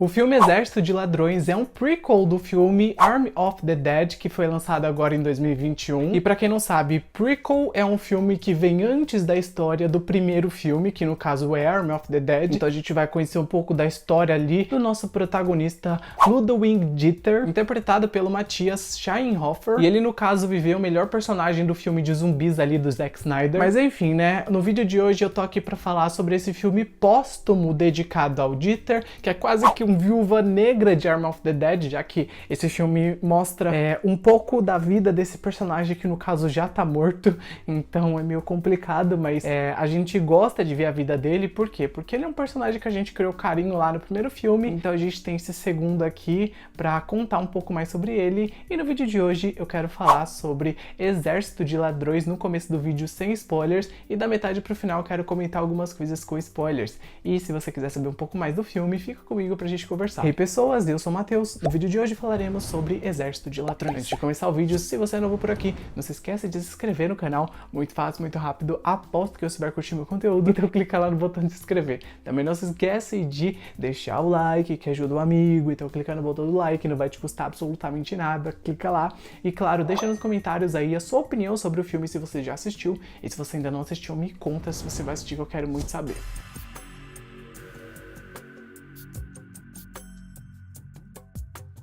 O filme Exército de Ladrões é um prequel do filme Army of the Dead, que foi lançado agora em 2021. E pra quem não sabe, prequel é um filme que vem antes da história do primeiro filme, que no caso é Army of the Dead. Então a gente vai conhecer um pouco da história ali do nosso protagonista Ludwig Dieter, interpretado pelo Matthias Scheinhofer. E ele, no caso, viveu o melhor personagem do filme de zumbis ali do Zack Snyder. Mas enfim, né? No vídeo de hoje eu tô aqui pra falar sobre esse filme póstumo dedicado ao Dieter, que é quase que um Viúva Negra de Army of the Dead, já que esse filme mostra um pouco da vida desse personagem que no caso já tá morto, então é meio complicado, mas a gente gosta de ver a vida dele. Por quê? Porque ele é um personagem que a gente criou carinho lá no primeiro filme, então a gente tem esse segundo aqui pra contar um pouco mais sobre ele. E no vídeo de hoje eu quero falar sobre Exército de Ladrões no começo do vídeo sem spoilers, e da metade pro final eu quero comentar algumas coisas com spoilers. E se você quiser saber um pouco mais do filme, fica comigo pra gente conversar. Hey pessoas, eu sou o Matheus. No vídeo de hoje falaremos sobre Exército de Ladrões. Antes de começar o vídeo, se você é novo por aqui, não se esqueça de se inscrever no canal. Muito fácil, muito rápido. Aposto que você vai curtir meu conteúdo, então clica lá no botão de se inscrever. Também não se esquece de deixar o like, que ajuda o amigo. Então clica no botão do like, não vai te custar absolutamente nada. Clica lá. E claro, deixa nos comentários aí a sua opinião sobre o filme, se você já assistiu. E se você ainda não assistiu, me conta se você vai assistir, que eu quero muito saber.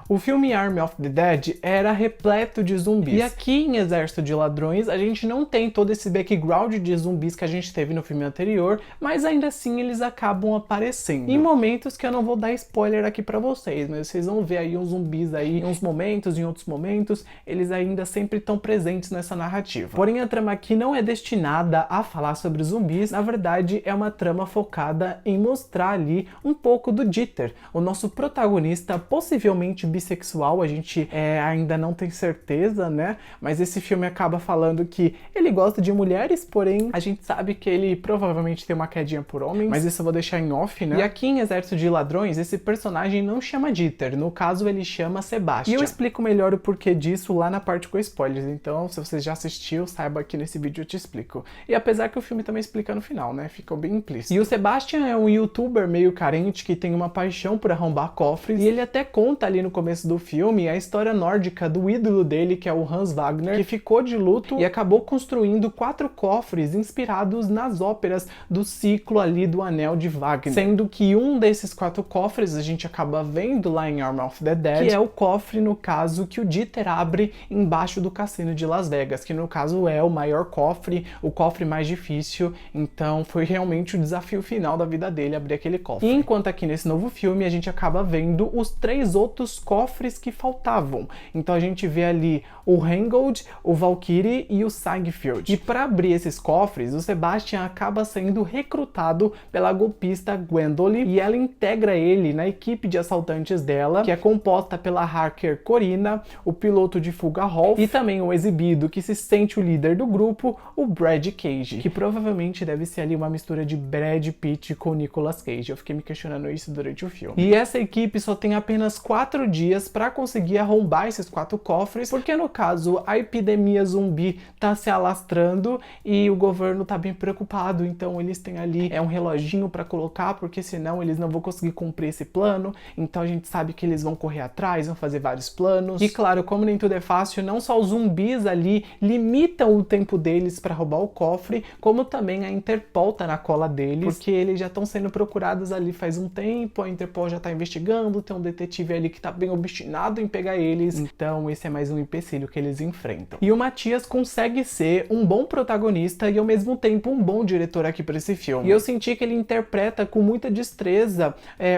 O filme Army of the Dead era repleto de zumbis. E aqui em Exército de Ladrões a gente não tem todo esse background de zumbis que a gente teve no filme anterior, mas ainda assim eles acabam aparecendo. Em momentos que eu não vou dar spoiler aqui pra vocês, mas vocês vão ver aí uns zumbis aí em uns momentos, em outros momentos, eles ainda sempre estão presentes nessa narrativa. Porém a trama aqui não é destinada a falar sobre zumbis, na verdade é uma trama focada em mostrar ali um pouco do Dieter, o nosso protagonista possivelmente bissexual. A gente ainda não tem certeza, né? Mas esse filme acaba falando que ele gosta de mulheres, porém a gente sabe que ele provavelmente tem uma quedinha por homens, mas isso eu vou deixar em off, né? E aqui em Exército de Ladrões, esse personagem não chama Dieter, no caso ele chama Sebastian. E eu explico melhor o porquê disso lá na parte com spoilers, então se você já assistiu, saiba que nesse vídeo eu te explico. E apesar que o filme também explica no final, né? Ficou bem implícito. E o Sebastian é um youtuber meio carente que tem uma paixão por arrombar cofres, e ele até conta ali no começo do filme a história nórdica do ídolo dele, que é o Hans Wagner, que ficou de luto e acabou construindo 4 cofres inspirados nas óperas do ciclo ali do Anel de Wagner, sendo que um desses 4 cofres a gente acaba vendo lá em Army of the Dead, que é o cofre, no caso, que o Dieter abre embaixo do cassino de Las Vegas, que no caso é o maior cofre, o cofre mais difícil, então foi realmente o desafio final da vida dele abrir aquele cofre. E enquanto aqui nesse novo filme a gente acaba vendo os 3 outros cofres que faltavam. Então a gente vê ali o Hengold, o Valkyrie e o Siegfried. E para abrir esses cofres, o Sebastian acaba sendo recrutado pela golpista Gwendoline, e ela integra ele na equipe de assaltantes dela, que é composta pela hacker Corina, o piloto de fuga Rolf e também o exibido, que se sente o líder do grupo, o Brad Cage, que provavelmente deve ser ali uma mistura de Brad Pitt com Nicolas Cage. Eu fiquei me questionando isso durante o filme. E essa equipe só tem apenas 4 dias para conseguir arrombar esses 4 cofres, porque no caso a epidemia zumbi tá se alastrando e o governo tá bem preocupado, então eles têm ali um reloginho para colocar, porque senão eles não vão conseguir cumprir esse plano. Então a gente sabe que eles vão correr atrás, vão fazer vários planos. E claro, como nem tudo é fácil, não só os zumbis ali limitam o tempo deles para roubar o cofre, como também a Interpol tá na cola deles, porque eles já estão sendo procurados ali faz um tempo, a Interpol já tá investigando, tem um detetive ali que tá bem obstinado em pegar eles, então esse é mais um empecilho que eles enfrentam. E o Matthias consegue ser um bom protagonista e ao mesmo tempo um bom diretor aqui para esse filme. E eu senti que ele interpreta com muita destreza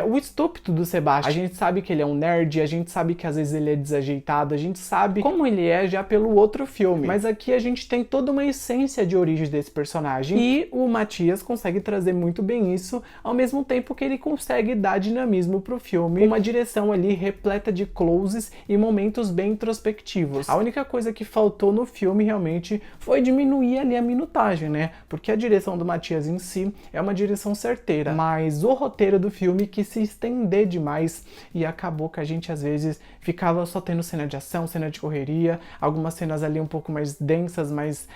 o estúpido do Sebastian. A gente sabe que ele é um nerd, a gente sabe que às vezes ele é desajeitado, a gente sabe como ele é já pelo outro filme, mas aqui a gente tem toda uma essência de origem desse personagem e o Matthias consegue trazer muito bem isso, ao mesmo tempo que ele consegue dar dinamismo pro filme, uma direção ali repleta repleta de closes e momentos bem introspectivos. A única coisa que faltou no filme realmente foi diminuir ali a minutagem, né? Porque a direção do Matias em si é uma direção certeira, mas o roteiro do filme quis se estender demais e acabou que a gente às vezes ficava só tendo cena de ação, cena de correria, algumas cenas ali um pouco mais densas, mais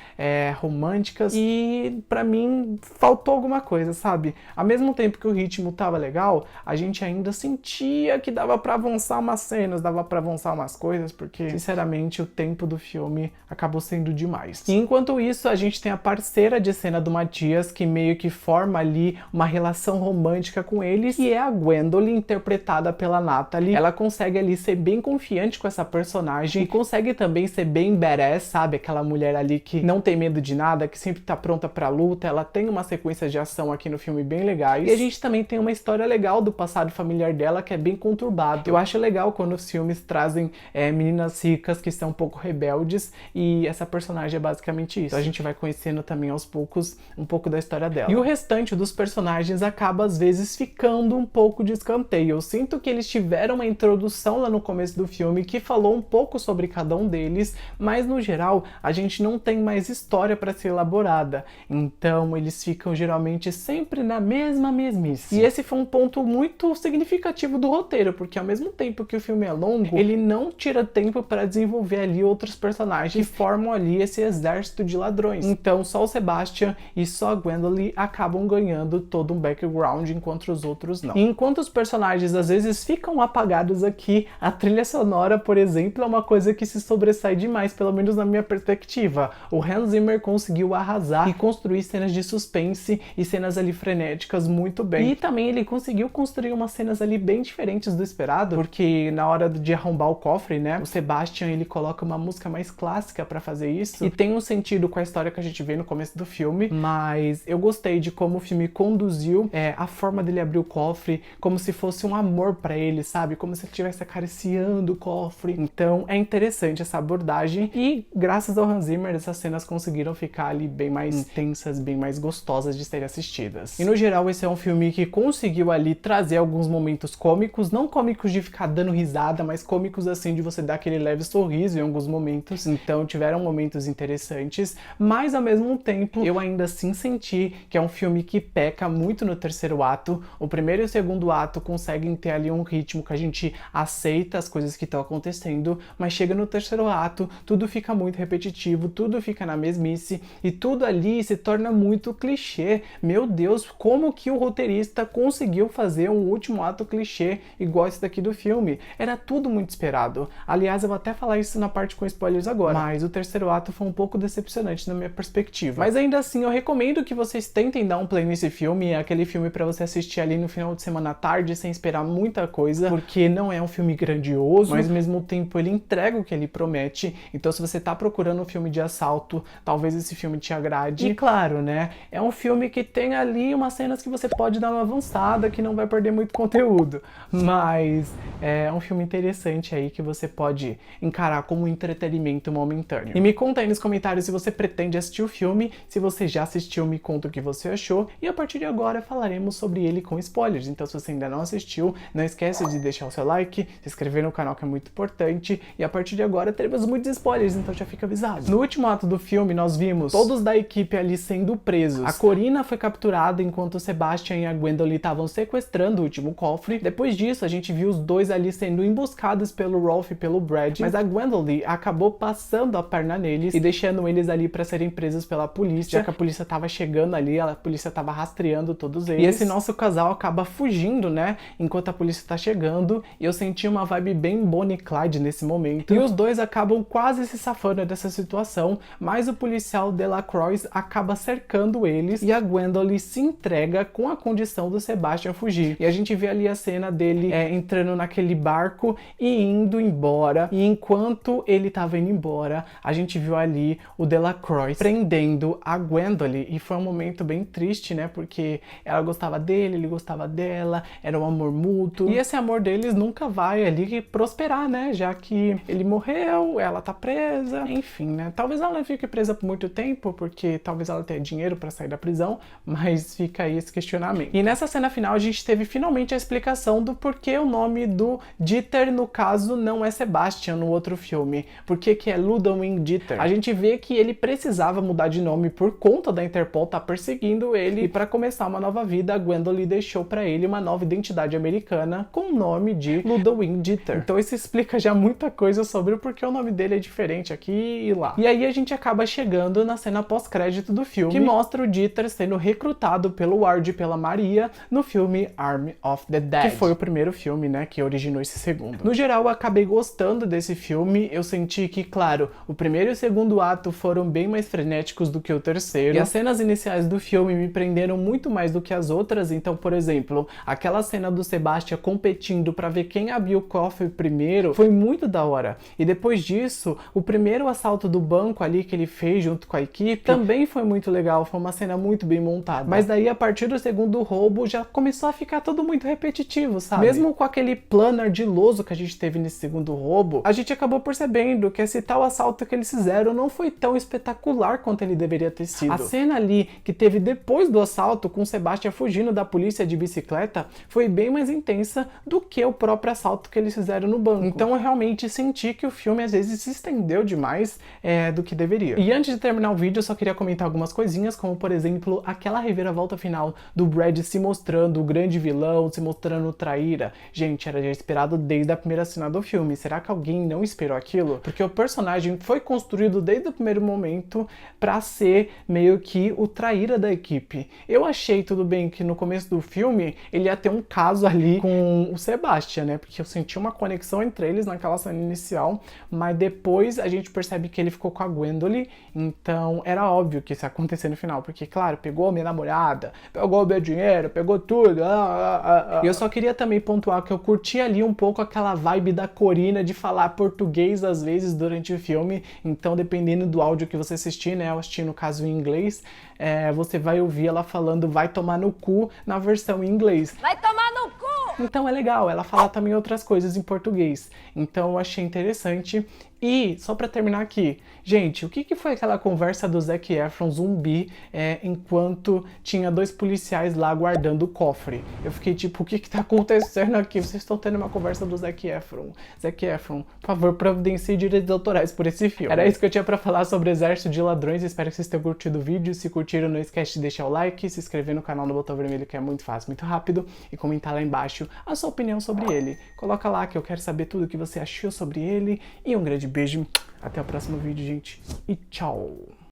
românticas, e pra mim faltou alguma coisa, sabe? Ao mesmo tempo que o ritmo tava legal, a gente ainda sentia que dava pra avançar umas cenas, dava pra avançar umas coisas, porque sinceramente o tempo do filme acabou sendo demais. E enquanto isso, a gente tem a parceira de cena do Matias, que meio que forma ali uma relação romântica com eles, e é a Gwendoline, interpretada pela Natalie. Ela consegue ali ser bem confiante com essa personagem e consegue também ser bem badass, sabe? Aquela mulher ali que não tem medo de nada, que sempre tá pronta pra luta. Ela tem uma sequência de ação aqui no filme bem legais. E a gente também tem uma história legal do passado familiar dela, que é bem conturbado. Eu acho legal quando os filmes trazem meninas ricas que são um pouco rebeldes, e essa personagem é basicamente isso. Então a gente vai conhecendo também aos poucos um pouco da história dela. E o restante dos personagens acaba às vezes ficando um pouco de escanteio. Eu sinto que eles tiveram uma introdução lá no começo do filme que falou um pouco sobre cada um deles, mas no geral a gente não tem mais história para ser elaborada. Então eles ficam geralmente sempre na mesma mesmice. E esse foi um ponto muito significativo do roteiro, porque ao mesmo tempo que o filme é longo, ele não tira tempo para desenvolver ali outros personagens que formam ali esse exército de ladrões. Então só o Sebastian e só a Gwendoline acabam ganhando todo um background, enquanto os outros não. E enquanto os personagens às vezes ficam apagados aqui, a trilha sonora, por exemplo, é uma coisa que se sobressai demais, pelo menos na minha perspectiva. O Hans Zimmer conseguiu arrasar e construir cenas de suspense e cenas ali frenéticas muito bem. E também ele conseguiu construir umas cenas ali bem diferentes do esperado, porque na hora de arrombar o cofre, né, o Sebastian ele coloca uma música mais clássica pra fazer isso, e tem um sentido com a história que a gente vê no começo do filme, mas eu gostei de como o filme conduziu a forma dele abrir o cofre, como se fosse um amor pra ele, sabe? Como se ele estivesse acariciando o cofre. Então é interessante essa abordagem, e graças ao Hans Zimmer essas cenas conseguiram ficar ali bem mais intensas, bem mais gostosas de serem assistidas. E no geral esse é um filme que conseguiu ali trazer alguns momentos cômicos, não cômicos de ficar dando risada, mas cômicos assim de você dar aquele leve sorriso em alguns momentos. Então tiveram momentos interessantes, mas ao mesmo tempo eu ainda assim senti que é um filme que peca muito no terceiro ato. O primeiro e o segundo ato conseguem ter ali um ritmo que a gente aceita as coisas que estão acontecendo, mas chega no terceiro ato, tudo fica muito repetitivo, tudo fica na mesmice, e tudo ali se torna muito clichê. Meu Deus, como que o roteirista conseguiu fazer um último ato clichê igual esse daqui do filme? Era tudo muito esperado. Aliás, eu vou até falar isso na parte com spoilers agora, mas o terceiro ato foi um pouco decepcionante na minha perspectiva. Mas ainda assim, eu recomendo que vocês tentem dar um play nesse filme. É aquele filme pra você assistir ali no final de semana à tarde, sem esperar muita coisa, porque não é um filme grandioso, mas ao mesmo tempo ele entrega o que ele promete. Então se você tá procurando um filme de assalto, talvez esse filme te agrade. E claro, né, é um filme que tem ali umas cenas que você pode dar uma avançada, que não vai perder muito conteúdo, mas é um filme interessante aí que você pode encarar como um entretenimento momentâneo. E me conta aí nos comentários se você pretende assistir o filme. Se você já assistiu, me conta o que você achou, e a partir de agora falaremos sobre ele com spoilers. Então se você ainda não assistiu, não esquece de deixar o seu like, se inscrever no canal, que é muito importante, e a partir de agora teremos muitos spoilers, então já fica avisado. No último ato do filme nós vimos todos da equipe ali sendo presos. A Corina foi capturada enquanto o Sebastian e a Gwendoline estavam sequestrando o último cofre. Depois disso a gente viu os dois ali sendo emboscados pelo Rolf e pelo Brad, mas a Gwendoline acabou passando a perna neles e deixando eles ali para serem presos pela polícia, já que a polícia tava chegando ali, a polícia tava rastreando todos eles. E esse nosso casal acaba fugindo, né, enquanto a polícia tá chegando, e eu senti uma vibe bem Bonnie e Clyde nesse momento. E os dois acabam quase se safando dessa situação, mas o policial Delacroix acaba cercando eles, e a Gwendoline se entrega com a condição do Sebastian fugir. E a gente vê ali a cena dele entrando naquele barco e indo embora, e enquanto ele tava indo embora, a gente viu ali o Delacroix prendendo a Gwendoline, e foi um momento bem triste, né, porque ela gostava dele, ele gostava dela, era um amor mútuo, e esse amor deles nunca vai ali prosperar, né, já que ele morreu, ela tá presa, enfim, né, talvez ela não fique presa por muito tempo, porque talvez ela tenha dinheiro pra sair da prisão, mas fica aí esse questionamento. E nessa cena final a gente teve finalmente a explicação do porquê o nome do o Dieter, no caso, não é Sebastian no outro filme. Por que que é Ludwig Dieter? A gente vê que ele precisava mudar de nome por conta da Interpol estar perseguindo ele, e para começar uma nova vida, a Gwendoline deixou para ele uma nova identidade americana com o nome de Ludwig Dieter. Então isso explica já muita coisa sobre o porquê o nome dele é diferente aqui e lá. E aí a gente acaba chegando na cena pós-crédito do filme, que mostra o Dieter sendo recrutado pelo Ward e pela Maria no filme Army of the Dead, que foi o primeiro filme, né, que originou esse segundo. No geral, eu acabei gostando desse filme. Eu senti que, claro, o primeiro e o segundo ato foram bem mais frenéticos do que o terceiro, e as cenas iniciais do filme me prenderam muito mais do que as outras. Então, por exemplo, aquela cena do Sebastian competindo para ver quem abriu o cofre primeiro foi muito da hora. E depois disso, o primeiro assalto do banco ali que ele fez junto com a equipe também foi muito legal, foi uma cena muito bem montada. Mas daí, a partir do segundo roubo, já começou a ficar tudo muito repetitivo, sabe? Mesmo com aquele plano ardiloso que a gente teve nesse segundo roubo, a gente acabou percebendo que esse tal assalto que eles fizeram não foi tão espetacular quanto ele deveria ter sido. A cena ali que teve depois do assalto, com o Sebastian fugindo da polícia de bicicleta, foi bem mais intensa do que o próprio assalto que eles fizeram no banco. Então eu realmente senti que o filme às vezes se estendeu demais do que deveria. E antes de terminar o vídeo, eu só queria comentar algumas coisinhas, como por exemplo, aquela reviravolta final do Brad se mostrando o grande vilão, se mostrando o traíra. Gente, era já esperado desde a primeira cena do filme. Será que alguém não esperou aquilo? Porque o personagem foi construído desde o primeiro momento pra ser meio que o traíra da equipe. Eu achei tudo bem que no começo do filme ele ia ter um caso ali com o Sebastian, né? Porque eu senti uma conexão entre eles naquela cena inicial, mas depois a gente percebe que ele ficou com a Gwendoline, então era óbvio que isso ia acontecer no final, porque, claro, pegou a minha namorada, pegou o meu dinheiro, pegou tudo. E eu só queria também pontuar que eu curti ali um pouco aquela vibe da Corina de falar português às vezes durante o filme. Então, dependendo do áudio que você assistir, né, eu assisti no caso em inglês, você vai ouvir ela falando vai tomar no cu na versão em inglês. Vai tomar no cu! Então é legal ela falar também outras coisas em português. Então eu achei interessante. E, só pra terminar aqui, gente, o que foi aquela conversa do Zac Efron zumbi enquanto tinha dois policiais lá guardando o cofre? Eu fiquei tipo, o que tá acontecendo aqui? Vocês estão tendo uma conversa do Zac Efron. Zac Efron, por favor, providencie direitos autorais por esse filme. Era isso que eu tinha pra falar sobre Exército de Ladrões. Espero que vocês tenham curtido o vídeo. Se curtiram, não esquece de deixar o like, se inscrever no canal no botão vermelho, que é muito fácil, muito rápido, e comentar lá embaixo a sua opinião sobre ele. Coloca lá que eu quero saber tudo o que você achou sobre ele. E um grande beijo, até o próximo vídeo, gente, e tchau!